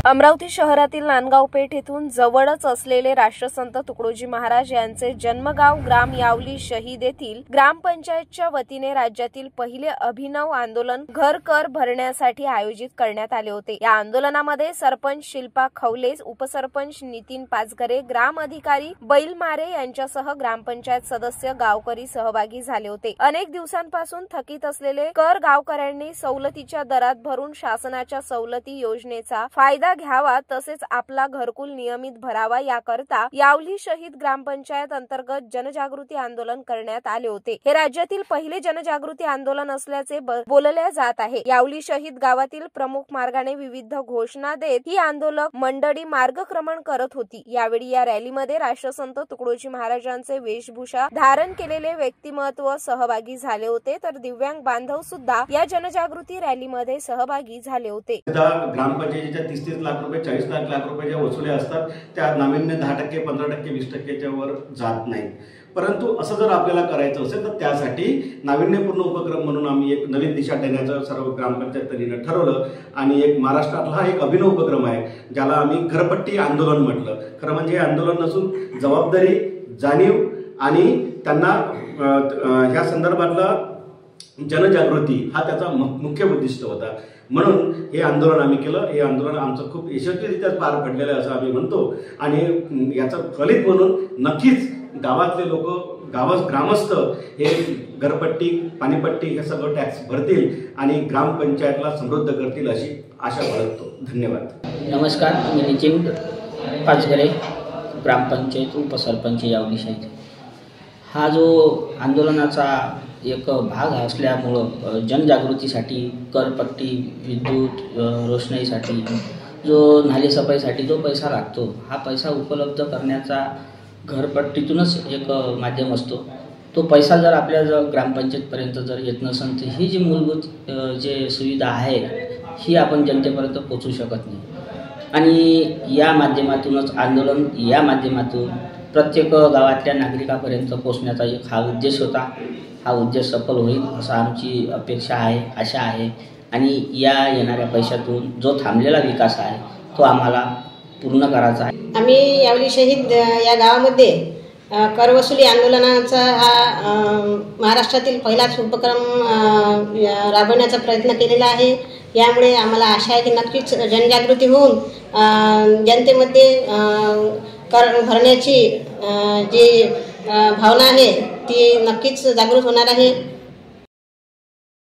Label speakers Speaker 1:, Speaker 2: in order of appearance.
Speaker 1: अमरावती शहरातील नांदगाव पेठ येथून जवळच असलेले राष्ट्रसंत तुकडोजी महाराज यांचे जन्मगाव ग्राम यावली शहीद येथील ग्रामपंचायतच्या वतीने राज्यातील पहिले अभिनव आंदोलन घर कर भरण्यासाठी आयोजित करण्यात आले होते। या आंदोलनामध्ये सरपंच शिल्पा खवले, उपसरपंच नितीन पाचघरे, ग्राम अधिकारी बैलमारे यांच्यासह ग्रामपंचायत सदस्य, गावकरी सहभागी झाले होते। अनेक दिवसांपासून थकीत असलेले कर गावकऱ्यांनी सवलतीच्या दरात भरून शासनाच्या सवलती योजनेचा फायदा घ्यावा, तसेच आपला घरकुल नियमित भरावा याकरता यावली शहीद ग्रामपंचायत अंतर्गत जनजागृती आंदोलन करण्यात आले होते। हे राज्यातील पहिले जनजागृती आंदोलन असल्याचे बोलले जात आहे। यावली शहीद गावातील प्रमुख मार्गाने विविध घोषणा देत ही आंदोलक मंडळी मार्गक्रमण करत होती। यावेळी या रॅलीमध्ये राष्ट्रसंत तुकडोजी महाराजांचे वेशभूषा धारण केलेले व्यक्तिमत्व सहभागी झाले होते, तर दिव्यांग बांधव सुद्धा या जनजागृती रॅलीमध्ये सहभागी झाले होते।
Speaker 2: ग्रामपंचायतीच्या 30 लाख रुपये 40 लाख रुपये ज्या वसुल्या असतात त्या नाविन्य 10%, 15%, 20%च्या वर जात नाही। परंतु असं जर आपल्याला करायचं असेल तर त्यासाठी नाविन्यपूर्ण उपक्रम म्हणून आम्ही एक नवीन दिशा देण्याचं सर्व ग्रामपंचायतीने ठरवलं आणि एक महाराष्ट्रातला हा एक अभिनव उपक्रम आहे ज्याला आम्ही घरपट्टी आंदोलन म्हटलं। खरं म्हणजे आंदोलन नसून जबाबदारी, जाणीव आणि त्यांना ह्या संदर्भातला जनजागृती हा त्याचा मुख्य उद्दिष्ट होता। म्हणून हे आंदोलन आम्ही केलं। हे आंदोलन आमचं खूप यशस्वीरित्या पार पडलेलं आहे असं आम्ही म्हणतो आणि याचं फलित म्हणून नक्कीच गावातले लोक, ग्रामस्थ हे घरपट्टी, पाणीपट्टी हे सगळं टॅक्स भरतील आणि ग्रामपंचायतला समृद्ध करतील अशी आशा बाळगतो। धन्यवाद।
Speaker 3: नमस्कार, मी नितीन पाचघरे, ग्रामपंचायत उपसरपंच यावली शहीद। हा जो आंदोलनाचा एक भाग असल्यामुळं जनजागृतीसाठी करपट्टी, विद्युत, रोषणाईसाठी जो नालेसफाईसाठी जो पैसा लागतो हा पैसा उपलब्ध करण्याचा घरपट्टीतूनच एक माध्यम असतो। तो पैसा जर आपल्या ग्रामपंचायतपर्यंत जर येत नसेल तर ही जी मूलभूत जे सुविधा आहे ही आपण जनतेपर्यंत पोहोचू शकत नाही। आणि या माध्यमातूनच आंदोलन, या माध्यमातून प्रत्येक गावातल्या नागरिकापर्यंत पोहोचण्याचा एक हा उद्देश होता। हा उद्देश सफल होईल असं आमची अपेक्षा आहे, आशा आहे। आणि या येणाऱ्या पैशातून जो थांबलेला विकास आहे तो आम्हाला पूर्ण करायचा आहे।
Speaker 4: आम्ही यावली शहीद या गावामध्ये करवसुली आंदोलनाचा हा महाराष्ट्रातील पहिलाच उपक्रम राबवण्याचा प्रयत्न केलेला आहे। यामुळे आम्हाला आशा आहे की नक्कीच जनजागृती होऊन जनतेमध्ये कर भरण्याची जी भावना आहे ती नक्कीच जागृत होणार आहे।